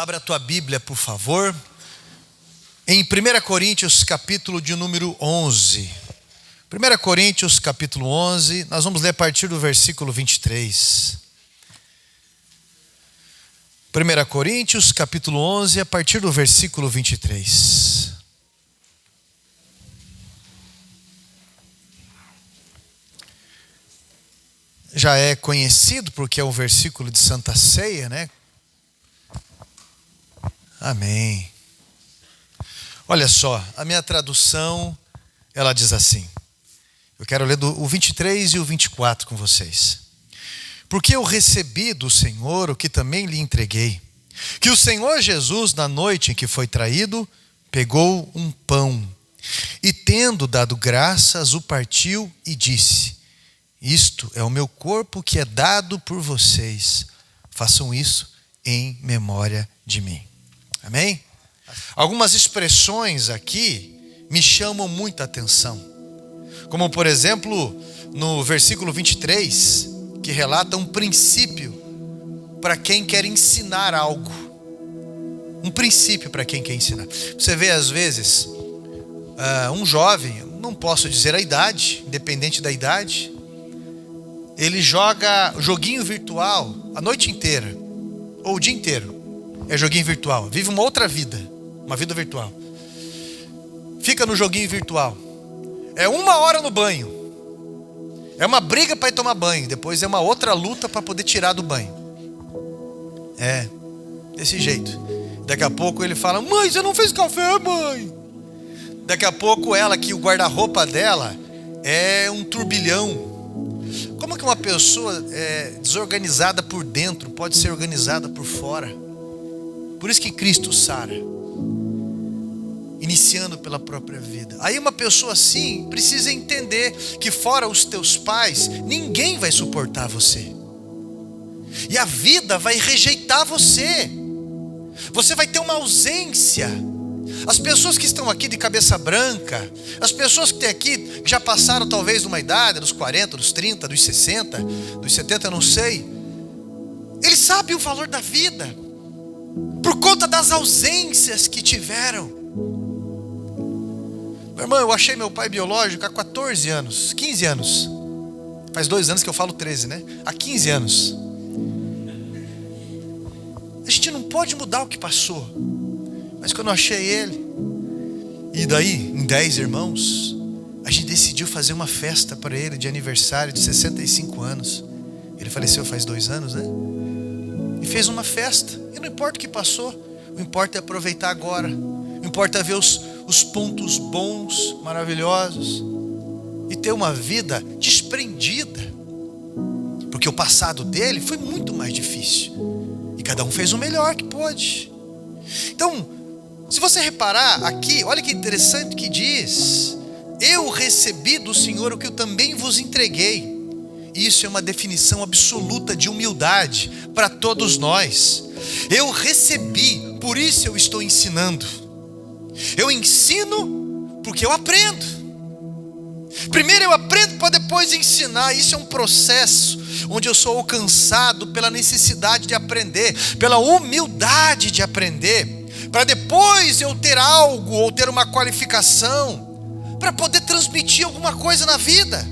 Abra a tua Bíblia, por favor, em 1 Coríntios, capítulo de número 11. 1 Coríntios, capítulo 11, nós vamos ler a partir do versículo 23. 1 Coríntios, capítulo 11, a partir do versículo 23. Já é conhecido porque é um versículo de Santa Ceia, né? Amém. Olha só, a minha tradução, ela diz assim. Eu quero ler o 23 e o 24 com vocês. Porque eu recebi do Senhor o que também lhe entreguei, que o Senhor Jesus, na noite em que foi traído, pegou um pão e, tendo dado graças, o partiu e disse: isto é o meu corpo que é dado por vocês. Façam isso em memória de mim. Amém? Algumas expressões aqui me chamam muita atenção. Como, por exemplo, no versículo 23, que relata um princípio para quem quer ensinar algo. Um princípio para quem quer ensinar. Você vê, às vezes, um jovem, não posso dizer a idade, independente da idade, ele joga joguinho virtual a noite inteira, ou o dia inteiro. É joguinho virtual, vive uma outra vida, uma vida virtual. Fica no joguinho virtual. É 1 hora no banho. É uma briga para ir tomar banho. Depois é uma outra luta para poder tirar do banho. É, desse jeito. Daqui a pouco ele fala: mãe, você não fez café, mãe? Daqui a pouco ela, que o guarda-roupa dela é um turbilhão. Como que uma pessoa desorganizada por dentro pode ser organizada por fora? Por isso que Cristo sara, iniciando pela própria vida. Aí uma pessoa assim precisa entender que fora os teus pais, ninguém vai suportar você. E a vida vai rejeitar você. Você vai ter uma ausência. As pessoas que estão aqui de cabeça branca, as pessoas que tem aqui, que já passaram talvez de uma idade, dos 40, dos 30, dos 60, dos 70, eu não sei. Eles sabem o valor da vida, por conta das ausências que tiveram. Meu irmão, eu achei meu pai biológico há 14 anos, 15 anos. Faz 2 anos que eu falo 13, né? Há 15 anos. A gente não pode mudar o que passou. Mas quando eu achei ele, e daí, em 10 irmãos, a gente decidiu fazer uma festa para ele de aniversário de 65 anos. Ele faleceu faz 2 anos, né? E fez uma festa. E não importa o que passou, o importa é aproveitar agora. O importa é ver os pontos bons, maravilhosos, e ter uma vida desprendida. Porque o passado dele foi muito mais difícil. E cada um fez o melhor que pôde. Então, se você reparar aqui, olha que interessante que diz: eu recebi do Senhor o que eu também vos entreguei. Isso é uma definição absoluta de humildade para todos nós. Eu recebi, por isso eu estou ensinando. Eu ensino porque eu aprendo. Primeiro eu aprendo para depois ensinar. Isso é um processo onde eu sou alcançado pela necessidade de aprender, pela humildade de aprender, para depois eu ter algo ou ter uma qualificação para poder transmitir alguma coisa na vida.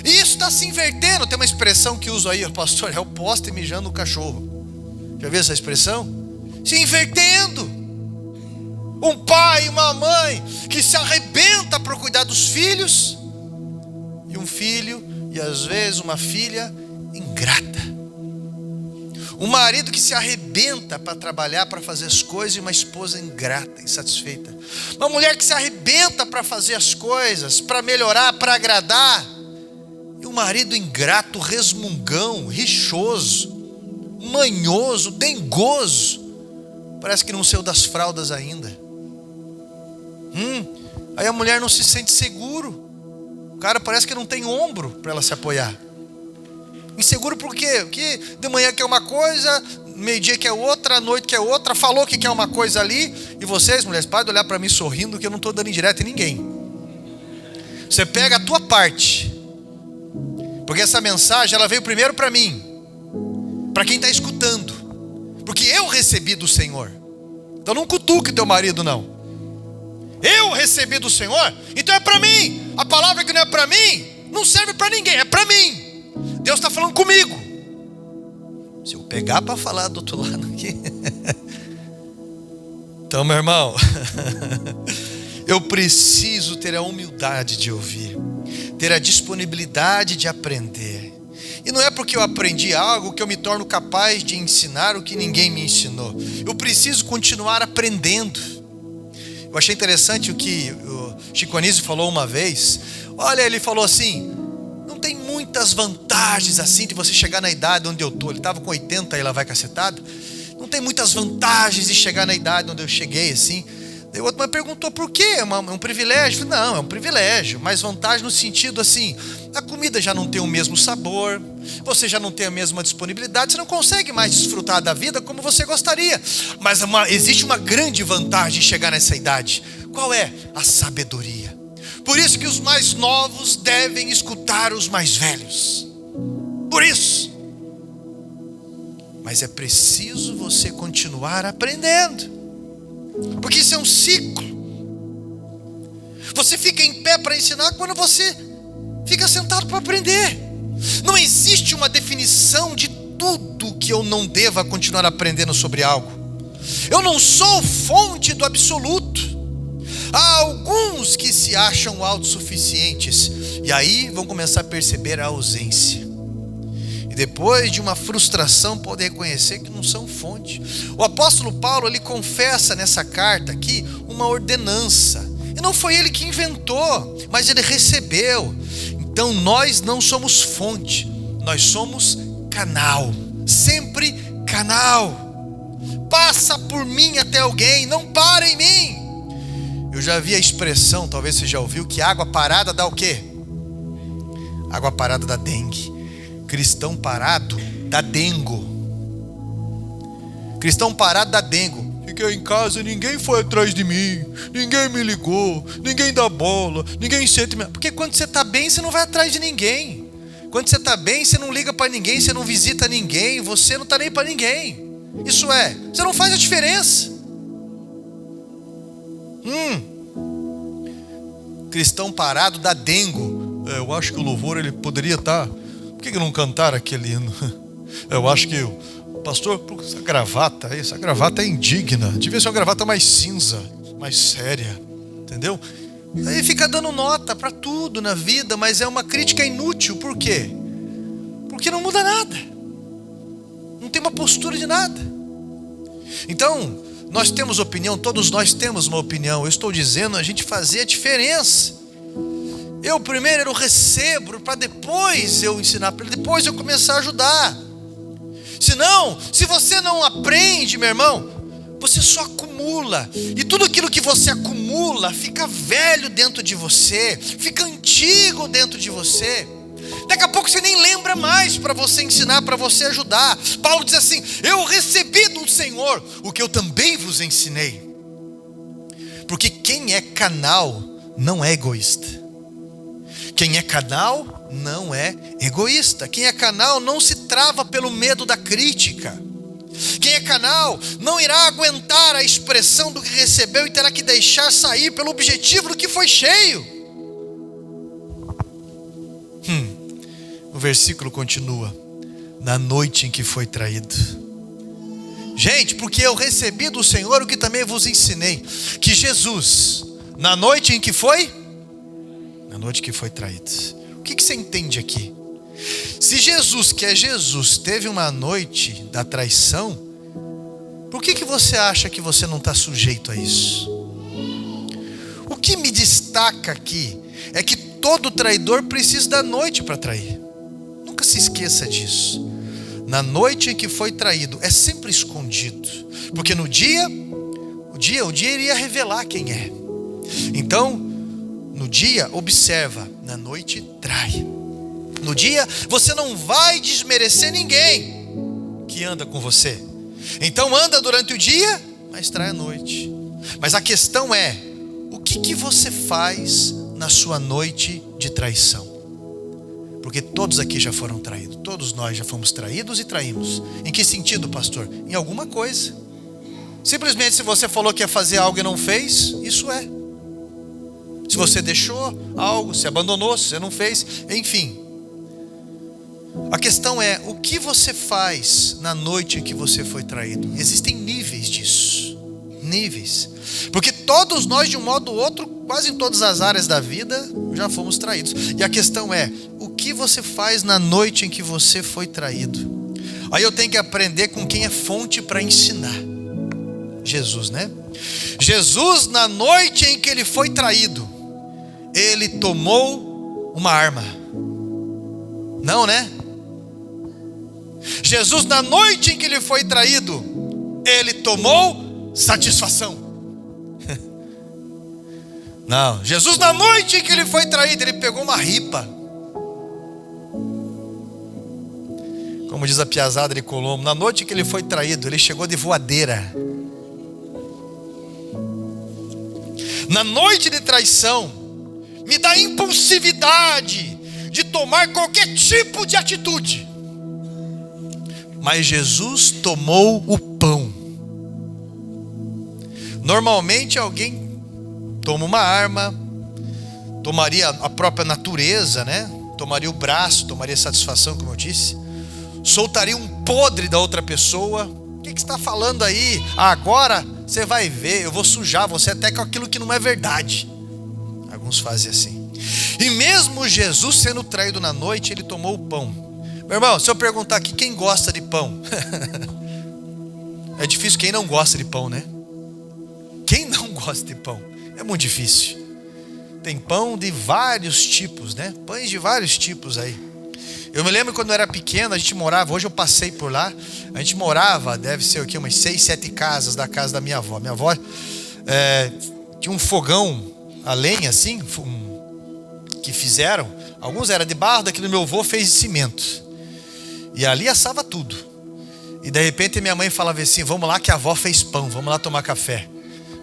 E isso está se invertendo. Tem uma expressão que uso aí, pastor, é o poste mijando no cachorro. Já viu essa expressão? Se invertendo. Um pai e uma mãe que se arrebenta para cuidar dos filhos, e um filho, e às vezes uma filha ingrata. Um marido que se arrebenta para trabalhar, para fazer as coisas, e uma esposa ingrata, insatisfeita. Uma mulher que se arrebenta para fazer as coisas, para melhorar, para agradar, e um marido ingrato, resmungão, rixoso, manhoso, dengoso. Parece que não saiu das fraldas ainda. Aí a mulher não se sente seguro. O cara parece que não tem ombro para ela se apoiar. Inseguro por quê? Porque de manhã quer uma coisa, meio-dia quer outra, à noite quer outra, falou que quer uma coisa ali. E vocês, mulheres, parem de olhar para mim sorrindo, que eu não estou dando indireta em ninguém. Você pega a tua parte. Porque essa mensagem, ela veio primeiro para mim, para quem está escutando. Porque eu recebi do Senhor. Então não cutuque teu marido, não. Eu recebi do Senhor, então é para mim. A palavra que não é para mim não serve para ninguém, é para mim. Deus está falando comigo. Se eu pegar para falar do outro lado aqui então, meu irmão, eu preciso ter a humildade de ouvir, ter a disponibilidade de aprender. E não é porque eu aprendi algo que eu me torno capaz de ensinar o que ninguém me ensinou. Eu preciso continuar aprendendo. Eu achei interessante o que o Chico Anísio falou uma vez. Olha, ele falou assim: não tem muitas vantagens assim de você chegar na idade onde eu estou. Ele estava com 80 e lá vai cacetado. Não tem muitas vantagens de chegar na idade onde eu cheguei assim. Daí o outro me perguntou por quê? É um privilégio? Eu falei, não, é um privilégio, mas vantagem no sentido assim: a comida já não tem o mesmo sabor, você já não tem a mesma disponibilidade, você não consegue mais desfrutar da vida como você gostaria. Mas existe uma grande vantagem de chegar nessa idade. Qual é? A sabedoria. Por isso que os mais novos devem escutar os mais velhos. Por isso. Mas é preciso você continuar aprendendo. Porque isso é um ciclo. Você fica em pé para ensinar quando você fica sentado para aprender. Não existe uma definição de tudo que eu não deva continuar aprendendo sobre algo. Eu não sou fonte do absoluto. Há alguns que se acham autossuficientes e aí vão começar a perceber a ausência. E depois de uma frustração podem reconhecer que não são fonte. O apóstolo Paulo, ele confessa nessa carta aqui uma ordenança. E não foi ele que inventou, mas ele recebeu. Então nós não somos fonte, nós somos canal. Sempre canal. Passa por mim até alguém, não para em mim. Eu já vi a expressão, talvez você já ouviu, que água parada dá o quê? Água parada dá dengue. Cristão parado dá dengo. Cristão parado dá dengo. Fiquei em casa, ninguém foi atrás de mim, ninguém me ligou, ninguém dá bola, ninguém sente. Porque quando você está bem, você não vai atrás de ninguém. Quando você está bem, você não liga para ninguém, você não visita ninguém, você não está nem para ninguém. Isso é, você não faz a diferença. Cristão parado dá dengo. Eu acho que o louvor ele poderia estar. Por que não cantar aquele hino? Eu acho que o pastor, essa gravata é indigna. Devia ser uma gravata mais cinza, mais séria, entendeu? Aí fica dando nota para tudo na vida, mas é uma crítica inútil. Por quê? Porque não muda nada. Não tem uma postura de nada. Então, nós temos opinião, todos nós temos uma opinião. Eu estou dizendo a gente fazer a diferença. Eu primeiro recebo para depois eu ensinar, para depois eu começar a ajudar. Senão, se você não aprende, meu irmão, você só acumula. E tudo aquilo que você acumula fica velho dentro de você, fica antigo dentro de você. Daqui a pouco você nem lembra mais para você ensinar, para você ajudar. Paulo diz assim: eu recebi do Senhor o que eu também vos ensinei. Porque quem é canal não é egoísta. Quem é canal não é egoísta. Quem é canal não se trava pelo medo da crítica. Quem é canal não irá aguentar a expressão do que recebeu e terá que deixar sair pelo objetivo do que foi cheio. O versículo continua: na noite em que foi traído. Gente, porque eu recebi do Senhor o que também vos ensinei, que Jesus, na noite em que foi? Na noite que foi traído. O que você entende aqui? Se Jesus, que é Jesus, teve uma noite da traição, por que você acha que você não está sujeito a isso? O que me destaca aqui é que todo traidor precisa da noite para trair. Nunca se esqueça disso. Na noite em que foi traído, é sempre escondido. Porque no dia, o dia iria revelar quem é. Então, no dia, observa, na noite, trai. No dia, você não vai desmerecer ninguém que anda com você. Então, anda durante o dia, mas trai à noite. Mas a questão é, o que você faz na sua noite de traição? Porque todos aqui já foram traídos. Todos nós já fomos traídos e traímos. Em que sentido, pastor? Em alguma coisa. Simplesmente se você falou que ia fazer algo e não fez, isso é. Se você deixou algo, se abandonou, se você não fez, enfim. A questão é, o que você faz na noite em que você foi traído? Existem níveis disso. Níveis. Porque todos nós, de um modo ou outro, quase em todas as áreas da vida, já fomos traídos. E a questão é, o que você faz na noite em que você foi traído? Aí eu tenho que aprender com quem é fonte para ensinar. Jesus, né? Jesus, na noite em que ele foi traído, ele tomou uma arma. Não, né? Jesus, na noite em que ele foi traído, ele tomou satisfação. Não, Jesus, na noite em que ele foi traído, ele pegou uma ripa. Como diz a piazada de Colombo, na noite em que ele foi traído, ele chegou de voadeira. Na noite de traição, me dá impulsividade de tomar qualquer tipo de atitude. Mas Jesus tomou o pão. Normalmente alguém toma uma arma, tomaria a própria natureza, né? Tomaria o braço, tomaria satisfação, como eu disse. Soltaria um podre da outra pessoa. O que você está falando aí? Agora você vai ver, eu vou sujar você até com aquilo que não é verdade. Alguns fazem assim. E mesmo Jesus sendo traído na noite, ele tomou o pão. Meu irmão, se eu perguntar aqui quem gosta de pão, é difícil quem não gosta de pão, né? Quem não gosta de pão? É muito difícil. Tem pão de vários tipos, né? Pães de vários tipos aí. Eu me lembro quando eu era pequeno, a gente morava, hoje eu passei por lá, a gente morava, deve ser o quê? Umas 6, 7 casas da casa da minha avó. Minha avó tinha um fogão a lenha assim, que fizeram. Alguns eram de barro, daqui do meu avô fez de cimento. E ali assava tudo. E de repente minha mãe falava assim, vamos lá que a avó fez pão, vamos lá tomar café.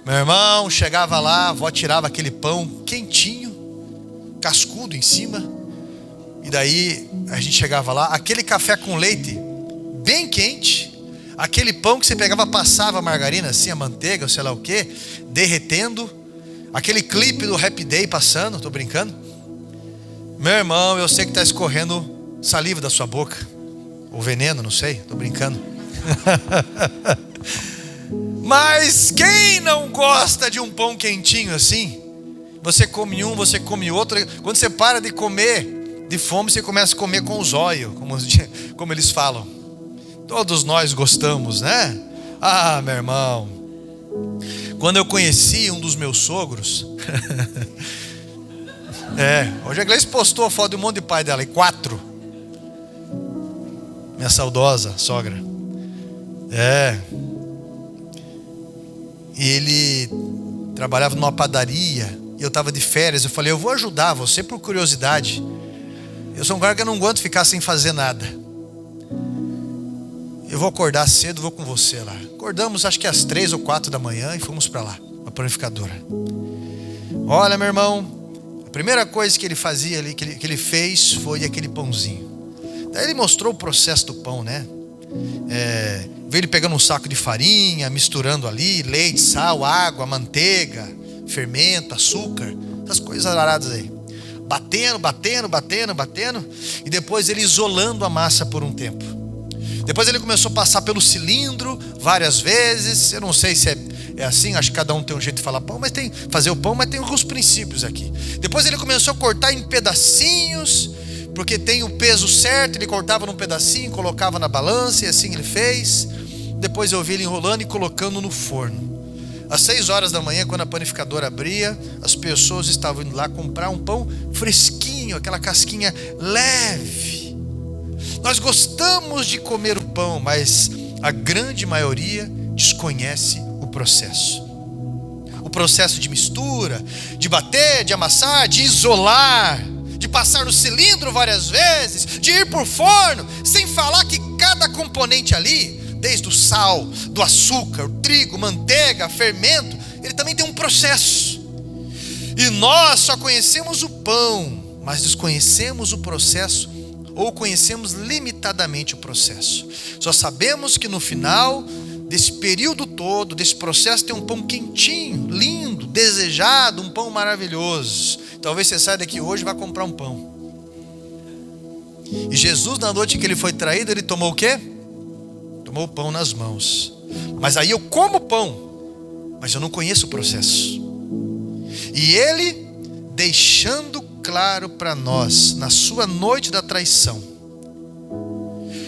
Meu irmão chegava lá, a avó tirava aquele pão quentinho, cascudo em cima. E daí a gente chegava lá, aquele café com leite bem quente, aquele pão que você pegava, passava a margarina assim, a manteiga, ou sei lá o que, derretendo, aquele clipe do Happy Day passando, tô brincando. Meu irmão, eu sei que está escorrendo saliva da sua boca. Ou veneno, não sei, tô brincando. Mas quem não gosta de um pão quentinho assim? Você come um, você come outro. Quando você para de comer de fome, você começa a comer com os olhos, como eles falam. Todos nós gostamos, né? Ah, meu irmão, quando eu conheci um dos meus sogros, hoje a Gleice postou a foto de um monte de pai dela, e 4. Minha saudosa sogra. E ele trabalhava numa padaria, e eu estava de férias, eu falei, eu vou ajudar você por curiosidade. Eu sou um cara que eu não aguento ficar sem fazer nada. Eu vou acordar cedo, vou com você lá. Acordamos acho que às 3 ou 4 da manhã e fomos para lá, a panificadora. Olha, meu irmão, a primeira coisa que ele fazia ali, que ele fez, foi aquele pãozinho. Daí ele mostrou o processo do pão, né? Veio ele pegando um saco de farinha, misturando ali, leite, sal, água, manteiga, fermento, açúcar, essas coisas aradas aí. Batendo, e depois ele isolando a massa por um tempo. Depois ele começou a passar pelo cilindro várias vezes. Eu não sei se é assim, acho que cada um tem um jeito de falar pão, mas fazer o pão, mas tem alguns princípios aqui. Depois ele começou a cortar em pedacinhos, porque tem o peso certo, ele cortava num pedacinho, colocava na balança, e assim ele fez. Depois eu vi ele enrolando e colocando no forno. Às 6 horas da manhã, quando a panificadora abria, as pessoas estavam indo lá comprar um pão fresquinho, aquela casquinha leve. Nós gostamos de comer o pão, mas a grande maioria desconhece o processo. O processo de mistura, de bater, de amassar, de isolar, de passar no cilindro várias vezes, de ir por forno, sem falar que cada componente ali, desde o sal, do açúcar, o trigo, manteiga, fermento, ele também tem um processo. E nós só conhecemos o pão, mas desconhecemos o processo ou conhecemos limitadamente o processo. Só sabemos que no final desse período todo, desse processo, tem um pão quentinho, lindo, desejado, um pão maravilhoso. Talvez você saia daqui hoje e vá comprar um pão. E Jesus, na noite que ele foi traído, ele tomou o quê? Tomou o pão nas mãos. Mas aí eu como o pão, mas eu não conheço o processo. E ele, deixando claro para nós, na sua noite da traição,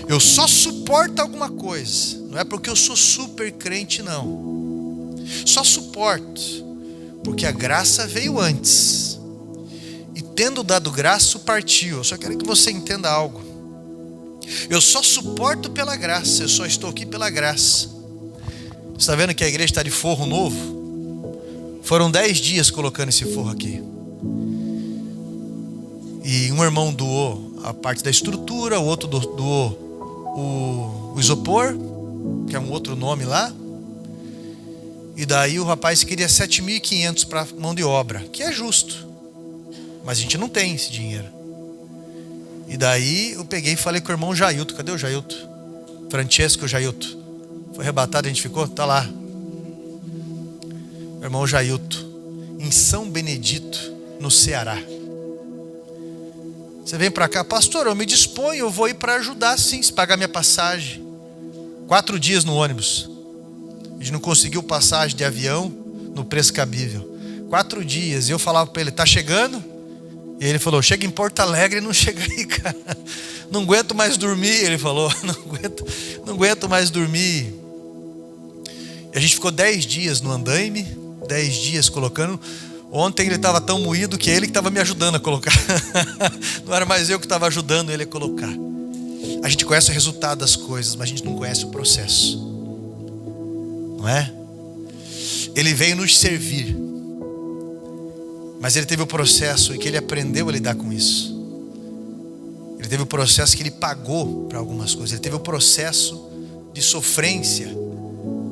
eu só suporto alguma coisa, não é porque eu sou super crente, não. Só suporto porque a graça veio antes. E tendo dado graça, partiu. Eu só quero que você entenda algo. Eu só suporto pela graça, eu só estou aqui pela graça. Você está vendo que a igreja está de forro novo? Foram 10 dias colocando esse forro aqui. E um irmão doou a parte da estrutura, o outro doou o isopor, que é um outro nome lá. E daí o rapaz queria 7.500 para mão de obra, que é justo. Mas a gente não tem esse dinheiro. E daí eu peguei e falei com o irmão Jailton. Cadê o Jailton? Francesco Jailton. Foi arrebatado, a gente ficou? Tá lá. O irmão Jailton, em São Benedito, no Ceará. Você vem para cá, pastor, eu me disponho, eu vou ir para ajudar sim, se pagar minha passagem. 4 dias no ônibus. A gente não conseguiu passagem de avião no preço cabível. 4 dias, e eu falava para ele, tá chegando? E ele falou, chega em Porto Alegre e não chega aí, cara. Não aguento mais dormir, ele falou, não aguento mais dormir. E a gente ficou 10 dias no andaime, 10 dias colocando. Ontem ele estava tão moído que ele que estava me ajudando a colocar. Não era mais eu que estava ajudando ele a colocar. A gente conhece o resultado das coisas, mas a gente não conhece o processo. Não é? Ele veio nos servir. Mas ele teve o processo em que ele aprendeu a lidar com isso. Ele teve o processo que ele pagou para algumas coisas. Ele teve o processo de sofrência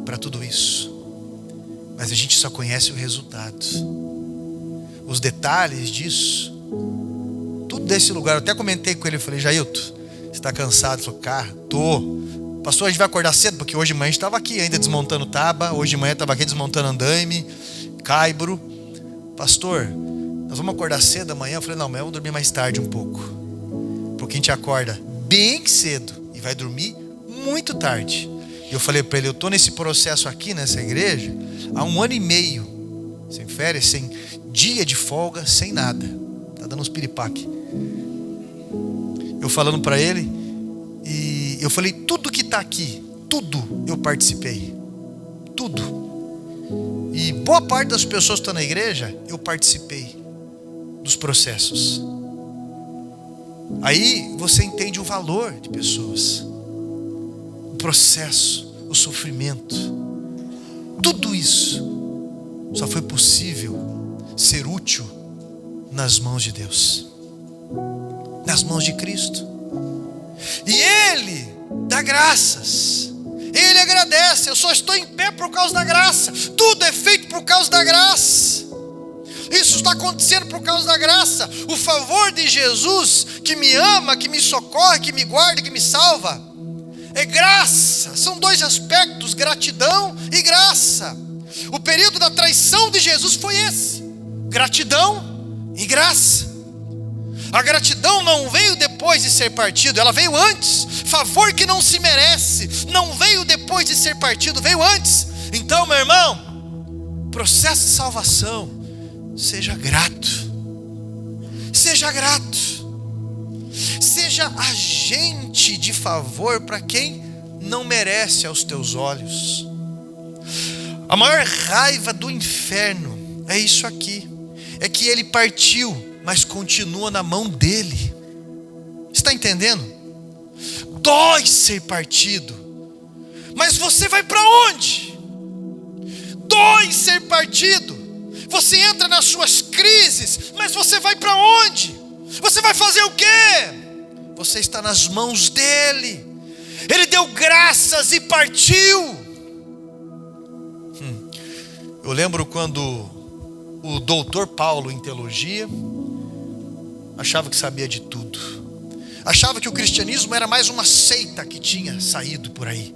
para tudo isso. Mas a gente só conhece o resultado. Os detalhes disso. Tudo desse lugar. Eu até comentei com ele. Eu falei, Jailton, você está cansado? Ele falou, cara, tô. Pastor, a gente vai acordar cedo? Porque hoje de manhã a gente estava aqui ainda desmontando tábua. Hoje de manhã estava aqui desmontando andaime, caibro. Pastor, nós vamos acordar cedo amanhã? Eu falei, não, amanhã eu vou dormir mais tarde um pouco. Porque a gente acorda bem cedo e vai dormir muito tarde. E eu falei para ele, eu estou nesse processo aqui nessa igreja há 1 ano e meio. Sem férias, sem dia de folga, sem nada. Tá dando uns piripaque. Eu falando para ele, e eu falei, tudo que está aqui, tudo eu participei. Tudo. E boa parte das pessoas que estão na igreja, eu participei dos processos. Aí você entende o valor de pessoas. O processo, o sofrimento. Tudo isso só foi possível ser útil nas mãos de Deus. Nas mãos de Cristo. E Ele dá graças. Ele agradece, eu só estou em pé por causa da graça. Tudo é feito por causa da graça. Isso está acontecendo por causa da graça. O favor de Jesus, que me ama, que me socorre, que me guarda, que me salva, é graça. São 2 aspectos, gratidão e graça. O período da traição de Jesus foi esse: gratidão e graça. A gratidão não veio depois de ser partido, ela veio antes. Favor que não se merece não veio depois de ser partido, veio antes. Então, meu irmão, processo de salvação, seja grato. Seja grato. Seja agente de favor para quem não merece aos teus olhos. A maior raiva do inferno é isso aqui. É que ele partiu, mas continua na mão dele. Está entendendo? Dói ser partido, mas você vai para onde? Dói ser partido. Você entra nas suas crises, mas você vai para onde? Você vai fazer o quê? Você está nas mãos dele. Ele deu graças e partiu. Eu lembro quando o doutor Paulo em teologia, achava que sabia de tudo. Achava que o cristianismo era mais uma seita que tinha saído por aí.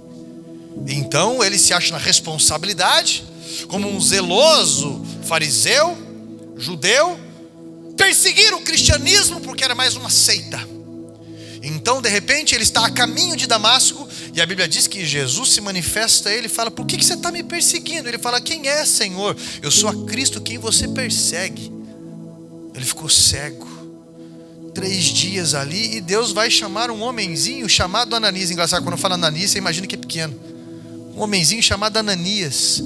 Então ele se acha na responsabilidade, como um zeloso fariseu, judeu, perseguir o cristianismo porque era mais uma seita. Então de repente ele está a caminho de Damasco, e a Bíblia diz que Jesus se manifesta a ele e fala: por que você está me perseguindo? Ele fala: quem é, Senhor? Eu sou a Cristo quem você persegue. Ele ficou cego 3 dias ali, e Deus vai chamar um homenzinho chamado Ananias. Engraçado, quando fala Ananias, você imagina que é pequeno. Um homenzinho chamado Ananias.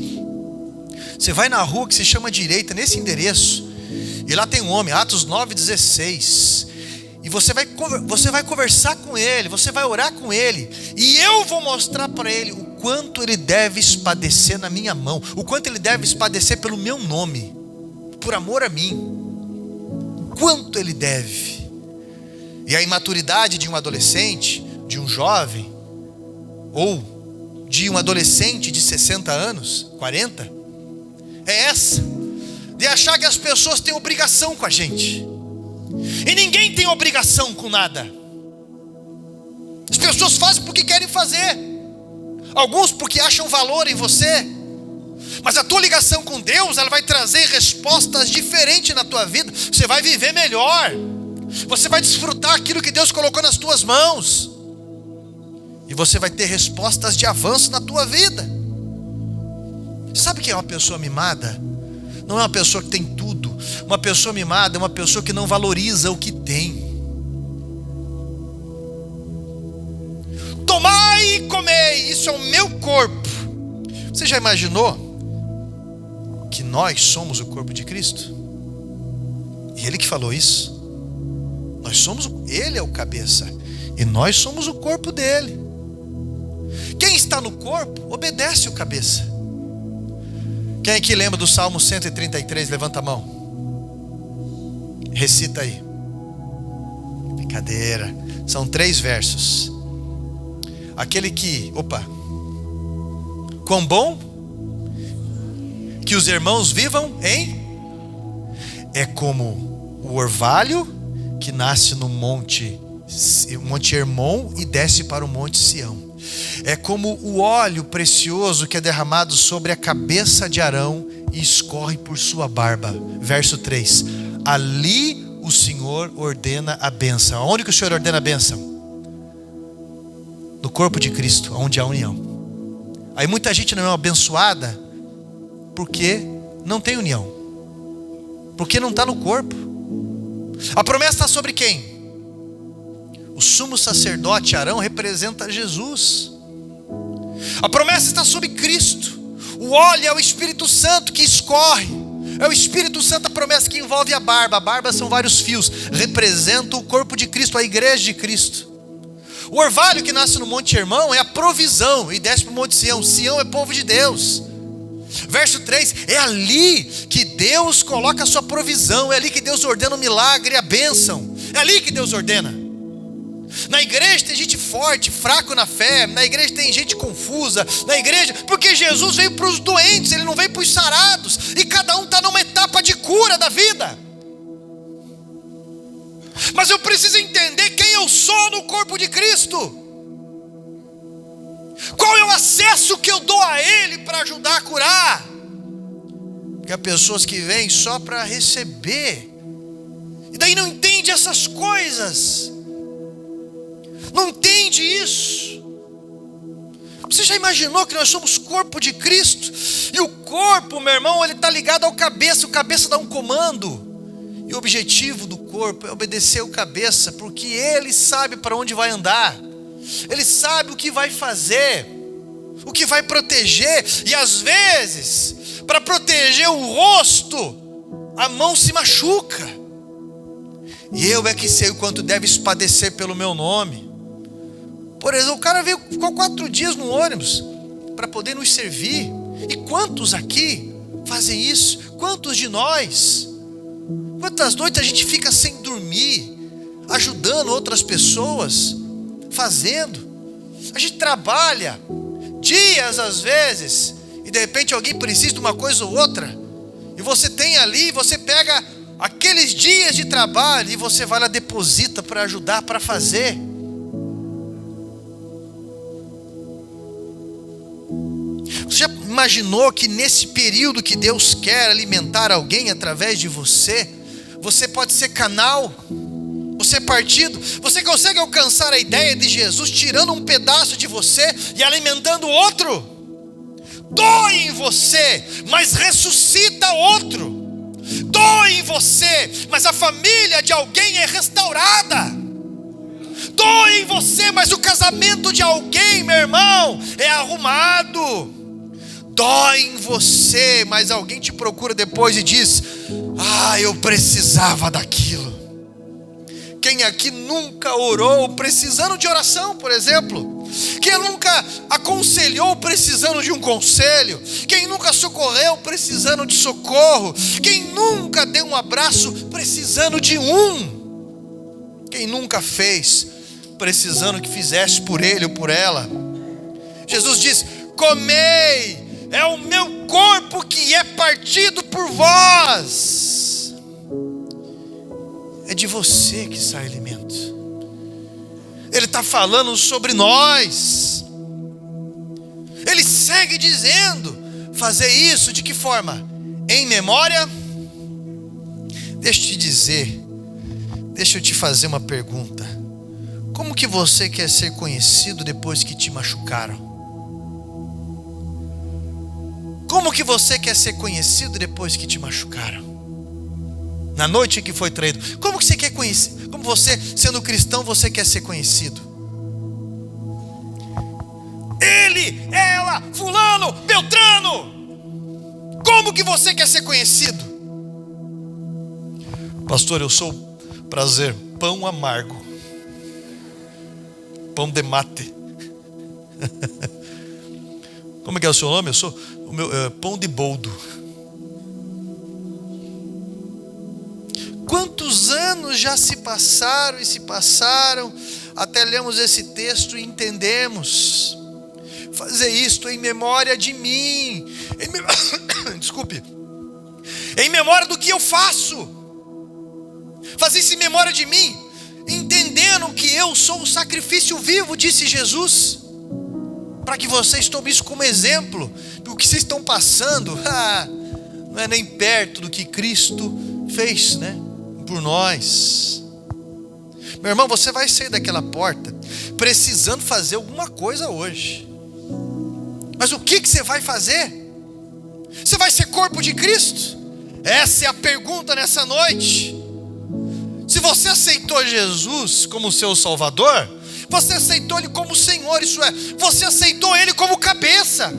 Você vai na rua que se chama Direita, nesse endereço, e lá tem um homem, Atos 9,16. E você vai conversar com ele, você vai orar com ele, e eu vou mostrar para ele o quanto ele deve espadecer na minha mão, o quanto ele deve espadecer pelo meu nome, por amor a mim. Quanto ele deve. E a imaturidade de um adolescente, de um jovem, ou de um adolescente de 60 anos, 40, é essa, de achar que as pessoas têm obrigação com a gente. E ninguém tem obrigação com nada. As pessoas fazem porque querem fazer, alguns porque acham valor em você. Mas a tua ligação com Deus, ela vai trazer respostas diferentes na tua vida. Você vai viver melhor, você vai desfrutar aquilo que Deus colocou nas tuas mãos, e você vai ter respostas de avanço na tua vida. Sabe quem é uma pessoa mimada? Não é uma pessoa que tem tudo. Uma pessoa mimada é uma pessoa que não valoriza o que tem. Tomai e comei, isso é o meu corpo. Você já imaginou que nós somos o corpo de Cristo? E Ele que falou isso. Ele é o cabeça, e nós somos o corpo dele. Quem está no corpo obedece o cabeça. Quem aqui lembra do Salmo 133? Levanta a mão. Recita aí. Brincadeira. São 3 versos. Aquele que, quão bom que os irmãos vivam é como o orvalho que nasce no monte Hermon e desce para o monte Sião. É como o óleo precioso que é derramado sobre a cabeça de Arão e escorre por sua barba. Verso 3. Ali o Senhor ordena a bênção. Aonde que o Senhor ordena a bênção? No corpo de Cristo, onde há união. Aí muita gente não é abençoada porque não tem união, porque não está no corpo. A promessa está sobre quem? O sumo sacerdote Arão representa Jesus. A promessa está sobre Cristo. O óleo é o Espírito Santo que escorre. É o Espírito Santo a promessa que envolve a barba. A barba são vários fios. Representa o corpo de Cristo, a igreja de Cristo. O orvalho que nasce no Monte Hermão é a provisão e desce para o Monte Sião. Sião é povo de Deus. Verso 3, é ali que Deus coloca a sua provisão. É ali que Deus ordena o milagre e a bênção. É ali que Deus ordena. Na igreja tem gente forte, fraco na fé. Na igreja tem gente confusa. Na igreja, porque Jesus veio para os doentes, Ele não veio para os sarados. E cada um está numa etapa de cura da vida. Mas eu preciso entender quem eu sou no corpo de Cristo. Qual é o acesso que eu dou a Ele para ajudar a curar? Porque há pessoas que vêm só para receber, e daí não entende essas coisas. Não entende isso. Você já imaginou que nós somos corpo de Cristo? E o corpo, meu irmão, ele está ligado ao cabeça. O cabeça dá um comando. E o objetivo do corpo é obedecer o cabeça, porque ele sabe para onde vai andar. Ele sabe o que vai fazer, o que vai proteger. E às vezes, para proteger o rosto, a mão se machuca. E eu é que sei o quanto deve espadecer pelo meu nome. Por exemplo, o cara ficou 4 dias no ônibus para poder nos servir. E quantos aqui fazem isso? Quantos de nós? Quantas noites a gente fica sem dormir, ajudando outras pessoas, fazendo? A gente trabalha dias às vezes, e de repente alguém precisa de uma coisa ou outra, e você tem ali, você pega aqueles dias de trabalho e você vai lá, deposita para ajudar, para fazer. Você já imaginou que nesse período que Deus quer alimentar alguém através de você, você pode ser canal, você é partido, você consegue alcançar a ideia de Jesus tirando um pedaço de você e alimentando outro? Doe em você, mas ressuscita outro. Doe em você, mas a família de alguém é restaurada. Doe em você, mas o casamento de alguém, meu irmão, é arrumado. Doe em você, mas alguém te procura depois e diz: eu precisava daquilo. Quem aqui nunca orou precisando de oração, por exemplo? Quem nunca aconselhou precisando de um conselho? Quem nunca socorreu precisando de socorro? Quem nunca deu um abraço precisando de um? Quem nunca fez precisando que fizesse por ele ou por ela? Jesus diz: comei, é o meu corpo que é partido por vós. É de você que sai alimento. Ele está falando sobre nós. Ele segue dizendo: fazer isso de que forma? Em memória. Deixa eu te dizer, deixa eu te fazer uma pergunta. Como que você quer ser conhecido depois que te machucaram? Como que você quer ser conhecido depois que te machucaram? Na noite que foi traído, como que você quer conhecer? Como você, sendo cristão, você quer ser conhecido? Ele, ela, fulano, beltrano. Como que você quer ser conhecido? Pastor, eu sou, prazer, pão amargo, pão de mate. Como é que é o seu nome? Eu sou o meu pão de boldo. Quantos anos já se passaram e se passaram até lemos esse texto e entendemos? Fazer isto em memória de mim. Desculpe. Em memória do que eu faço. Fazer isso em memória de mim, entendendo que eu sou o sacrifício vivo, disse Jesus, para que vocês tomem isso como exemplo. O que vocês estão passando não é nem perto do que Cristo fez, né, por nós. Meu irmão, você vai sair daquela porta precisando fazer alguma coisa hoje. Mas o que você vai fazer? Você vai ser corpo de Cristo? Essa é a pergunta nessa noite. Se você aceitou Jesus como seu Salvador, você aceitou Ele como Senhor, isso é, você aceitou Ele como cabeça.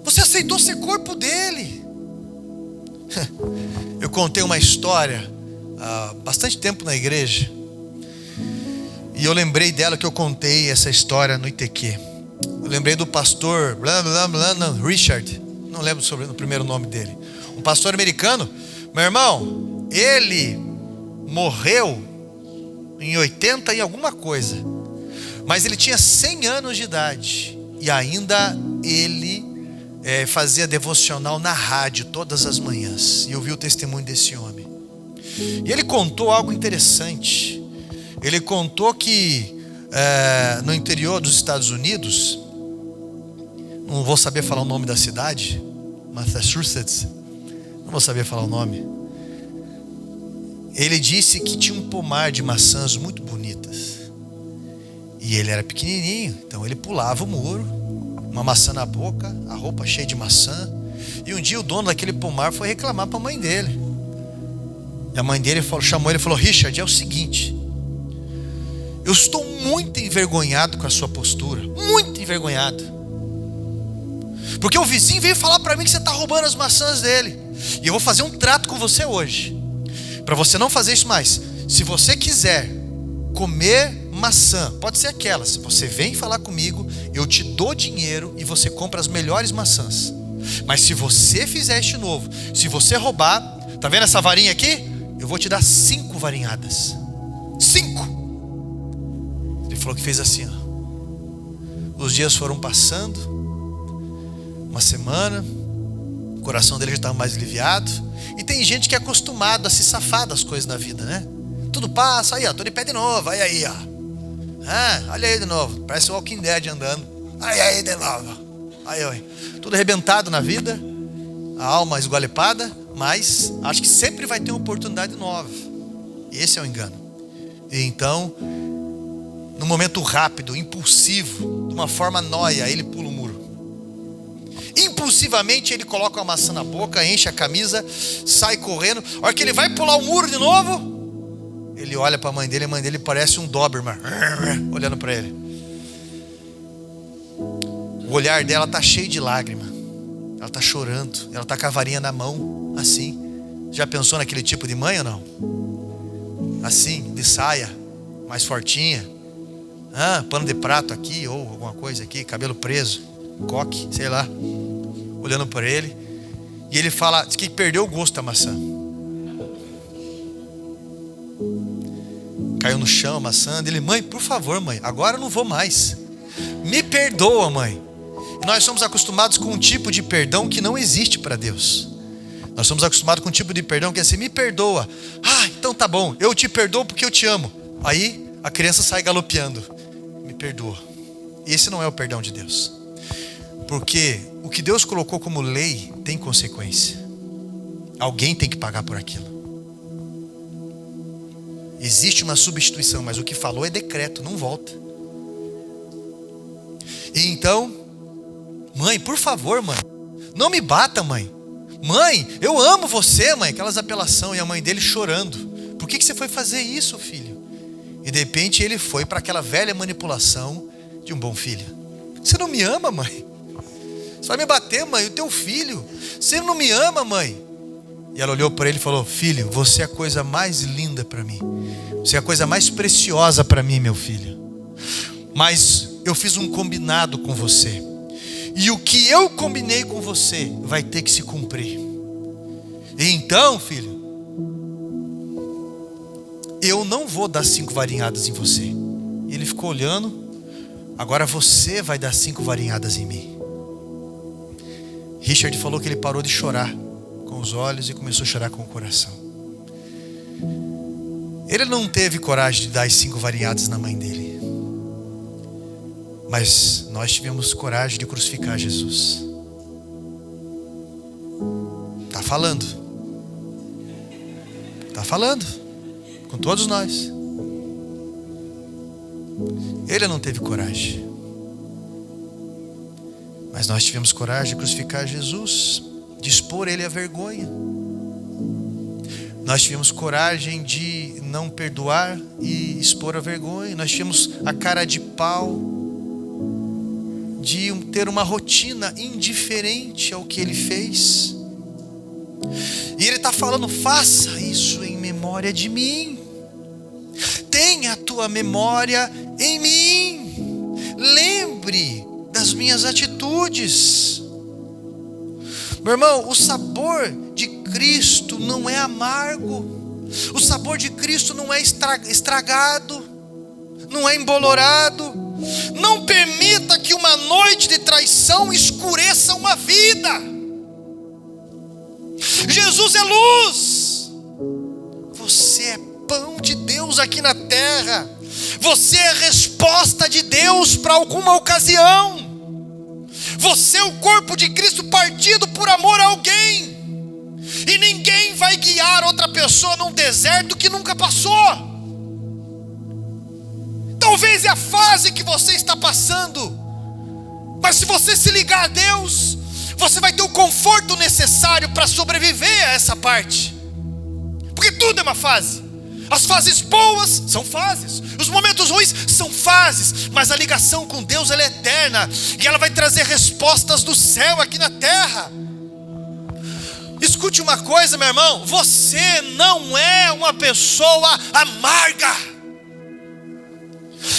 Você aceitou ser corpo dEle. Eu contei uma história há bastante tempo na igreja, e eu lembrei dela que eu contei essa história no ITQ. Eu lembrei do pastor Richard, não lembro sobre o primeiro nome dele, um pastor americano. Meu irmão, ele morreu em 80 e alguma coisa, mas ele tinha 100 anos de idade, e ainda ele fazia devocional na rádio todas as manhãs, e eu vi o testemunho desse homem. E ele contou algo interessante. Ele contou que no interior dos Estados Unidos, não vou saber falar o nome da cidade, Massachusetts, não vou saber falar o nome. Ele disse que tinha um pomar de maçãs muito bonitas, e ele era pequenininho, então ele pulava o muro, uma maçã na boca, a roupa cheia de maçã. E um dia o dono daquele pomar foi reclamar para a mãe dele, e a mãe dele chamou ele e falou: Richard, é o seguinte, eu estou muito envergonhado com a sua postura, muito envergonhado, porque o vizinho veio falar para mim que você está roubando as maçãs dele, e eu vou fazer um trato com você hoje, para você não fazer isso mais. Se você quiser comer maçã, pode ser aquela, se você vem falar comigo, eu te dou dinheiro e você compra as melhores maçãs. Mas se você fizer este novo, se você roubar, tá vendo essa varinha aqui? Eu vou te dar 5 varinhadas. 5. Ele falou que fez assim, ó. Os dias foram passando, uma semana, coração dele já estava mais aliviado. E tem gente que é acostumado a se safar das coisas na vida, né? Tudo passa, aí ó, tô de pé de novo, aí ó. Olha aí de novo, parece o Walking Dead andando. Aí de novo. Aí, ó, tudo arrebentado na vida, a alma esgualepada, mas acho que sempre vai ter uma oportunidade nova. Esse é o engano. E então, num momento rápido, impulsivo, de uma forma nóia, ele pula o muro. Impulsivamente ele coloca a maçã na boca, enche a camisa, sai correndo. A hora que ele vai pular o muro de novo, ele olha para a mãe dele parece um Doberman olhando para ele. O olhar dela está cheio de lágrima. Ela está chorando, ela está com a varinha na mão, assim. Já pensou naquele tipo de mãe ou não? Assim, de saia, mais fortinha, pano de prato aqui, ou alguma coisa aqui, cabelo preso, coque, sei lá, olhando para ele. E ele fala, diz que perdeu o gosto da maçã. Caiu no chão a maçã dele. Mãe, por favor, mãe, agora eu não vou mais. Me perdoa, mãe. E nós somos acostumados com um tipo de perdão que não existe para Deus. Nós somos acostumados com um tipo de perdão que é assim, me perdoa. Então tá bom, eu te perdoo porque eu te amo. Aí a criança sai galopeando. Me perdoa. E esse não é o perdão de Deus. Porque o que Deus colocou como lei tem consequência. Alguém tem que pagar por aquilo. Existe uma substituição, mas o que falou é decreto, não volta. E então, mãe, por favor, mãe, não me bata, mãe. Mãe, eu amo você, mãe. Aquelas apelações, e a mãe dele chorando. Por que você foi fazer isso, filho? E de repente ele foi para aquela velha manipulação de um bom filho. Você não me ama, mãe? Você vai me bater, mãe, o teu filho. Você não me ama, mãe? E ela olhou para ele e falou, filho, você é a coisa mais linda para mim. Você é a coisa mais preciosa para mim, meu filho. Mas eu fiz um combinado com você. E o que eu combinei com você vai ter que se cumprir. E então, filho, eu não vou dar 5 varinhadas em você. E ele ficou olhando. Agora você vai dar 5 varinhadas em mim. Richard falou que ele parou de chorar com os olhos e começou a chorar com o coração. Ele não teve coragem de dar as 5 varinhadas na mãe dele. Mas nós tivemos coragem de crucificar Jesus. Está falando. Está falando. Com todos nós. Ele não teve coragem. Mas nós tivemos coragem de crucificar Jesus, de expor ele à vergonha. Nós tivemos coragem de não perdoar e expor a vergonha. Nós tivemos a cara de pau de ter uma rotina indiferente ao que ele fez. E ele está falando, faça isso em memória de mim. Tenha a tua memória em mim. Lembre das minhas atitudes. Meu irmão, o sabor de Cristo não é amargo. O sabor de Cristo não é estragado, não é embolorado. Não permita que uma noite de traição escureça uma vida. Jesus é luz. Você é pão de Deus aqui na terra. Você é a resposta de Deus para alguma ocasião. Você é o corpo de Cristo partido por amor a alguém. E ninguém vai guiar outra pessoa num deserto que nunca passou. Talvez é a fase que você está passando. Mas se você se ligar a Deus, você vai ter o conforto necessário para sobreviver a essa parte. Porque tudo é uma fase. As fases boas são fases. Os momentos ruins são fases. Mas a ligação com Deus, ela é eterna. E ela vai trazer respostas do céu aqui na terra. Escute uma coisa, meu irmão. Você não é uma pessoa amarga.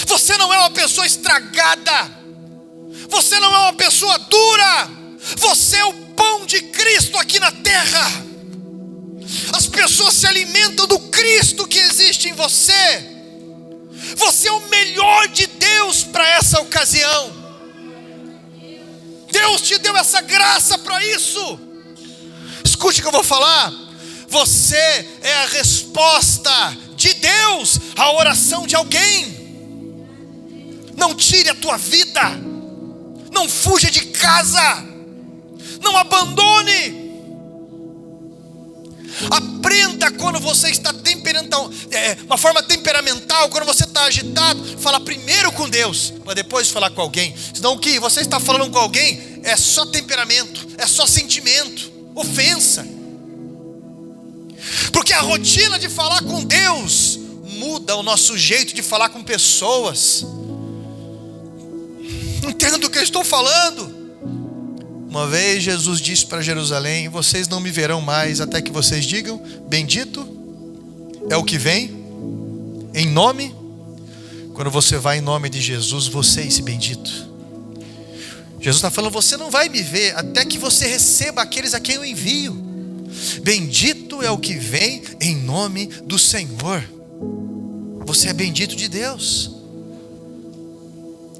Você não é uma pessoa estragada. Você não é uma pessoa dura. Você é o pão de Cristo aqui na terra. As pessoas se alimentam do Cristo que existe em você. Você é o melhor de Deus para essa ocasião. Deus te deu essa graça para isso. Escute o que eu vou falar. Você é a resposta de Deus à oração de alguém. Não tire a tua vida. Não fuja de casa. Não abandone. Aprenda quando você está uma forma temperamental, quando você está agitado, falar primeiro com Deus, para depois falar com alguém. Senão o que você está falando com alguém é só temperamento, é só sentimento, ofensa. Porque a rotina de falar com Deus muda o nosso jeito de falar com pessoas. Entenda o que eu estou falando. Uma vez Jesus disse para Jerusalém: vocês não me verão mais até que vocês digam, bendito é o que vem em nome. Quando você vai em nome de Jesus, você é esse bendito. Jesus está falando: você não vai me ver até que você receba aqueles a quem eu envio. Bendito é o que vem em nome do Senhor. Você é bendito de Deus.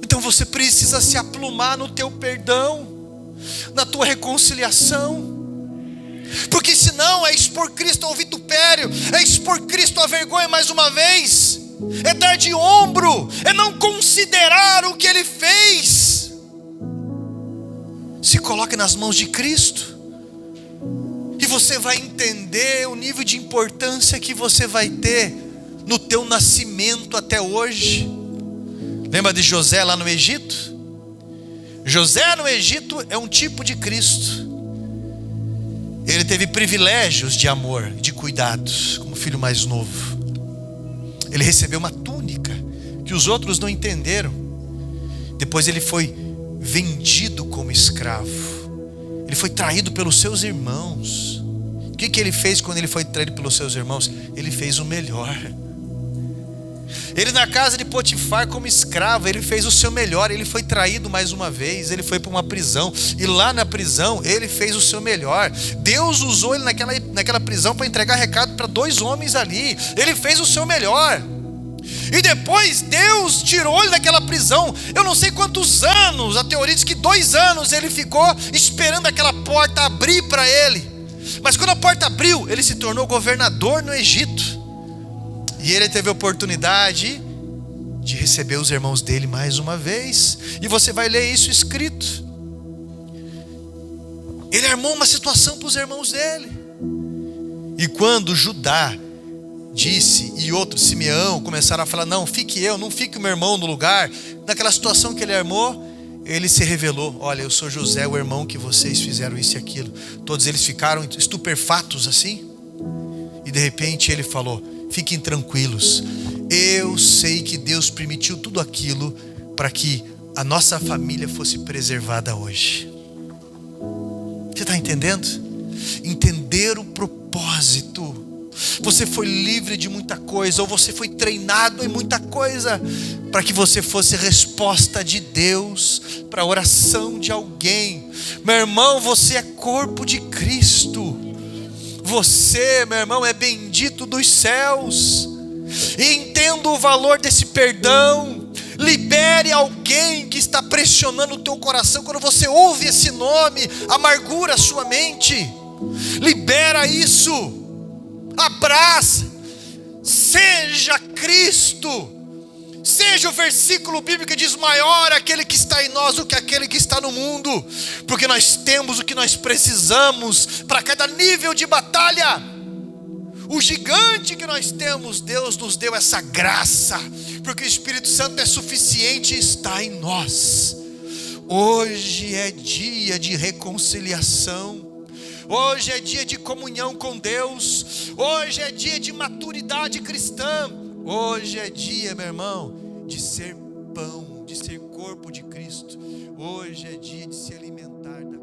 Então você precisa se aplumar no teu perdão, na tua reconciliação. Porque senão é expor Cristo ao vitupério, é expor Cristo à vergonha mais uma vez, é dar de ombro, é não considerar o que Ele fez. Se coloque nas mãos de Cristo, e você vai entender o nível de importância que você vai ter no teu nascimento até hoje. Lembra de José lá no Egito? José no Egito é um tipo de Cristo. Ele teve privilégios de amor, de cuidados, como filho mais novo. Ele recebeu uma túnica que os outros não entenderam. Depois ele foi vendido como escravo. Ele foi traído pelos seus irmãos. O que ele fez quando ele foi traído pelos seus irmãos? Ele fez o melhor. Ele na casa de Potifar como escravo, ele fez o seu melhor. Ele foi traído mais uma vez, ele foi para uma prisão, e lá na prisão ele fez o seu melhor. Deus usou ele naquela prisão para entregar recado para 2 homens ali. Ele fez o seu melhor. E depois Deus tirou ele daquela prisão. Eu não sei quantos anos, a teoria diz que 2 anos ele ficou esperando aquela porta abrir para ele. Mas quando a porta abriu, ele se tornou governador no Egito. E ele teve a oportunidade de receber os irmãos dele mais uma vez. E você vai ler isso escrito. Ele armou uma situação para os irmãos dele. E quando Judá disse, e outro, Simeão, começaram a falar: não, fique eu, não fique o meu irmão no lugar. Naquela situação que ele armou, ele se revelou: olha, eu sou José, o irmão que vocês fizeram isso e aquilo. Todos eles ficaram estupefatos assim. E de repente ele falou: fiquem tranquilos, eu sei que Deus permitiu tudo aquilo para que a nossa família fosse preservada hoje. Você está entendendo? Entender o propósito. Você foi livre de muita coisa, ou você foi treinado em muita coisa, para que você fosse resposta de Deus para a oração de alguém. Meu irmão, você é corpo de Cristo. Você, meu irmão, é bendito dos céus. E entenda o valor desse perdão. Libere alguém que está pressionando o teu coração. Quando você ouve esse nome, amargura a sua mente. Libera isso. Abraça. Seja Cristo. Seja o versículo bíblico que diz: maior aquele que está em nós do que aquele que está no mundo. Porque nós temos o que nós precisamos para cada nível de batalha. O gigante que nós temos, Deus nos deu essa graça, porque o Espírito Santo é suficiente e está em nós. Hoje é dia de reconciliação. Hoje é dia de comunhão com Deus. Hoje é dia de maturidade cristã. Hoje é dia, meu irmão, de ser pão, de ser corpo de Cristo. Hoje é dia de se alimentar da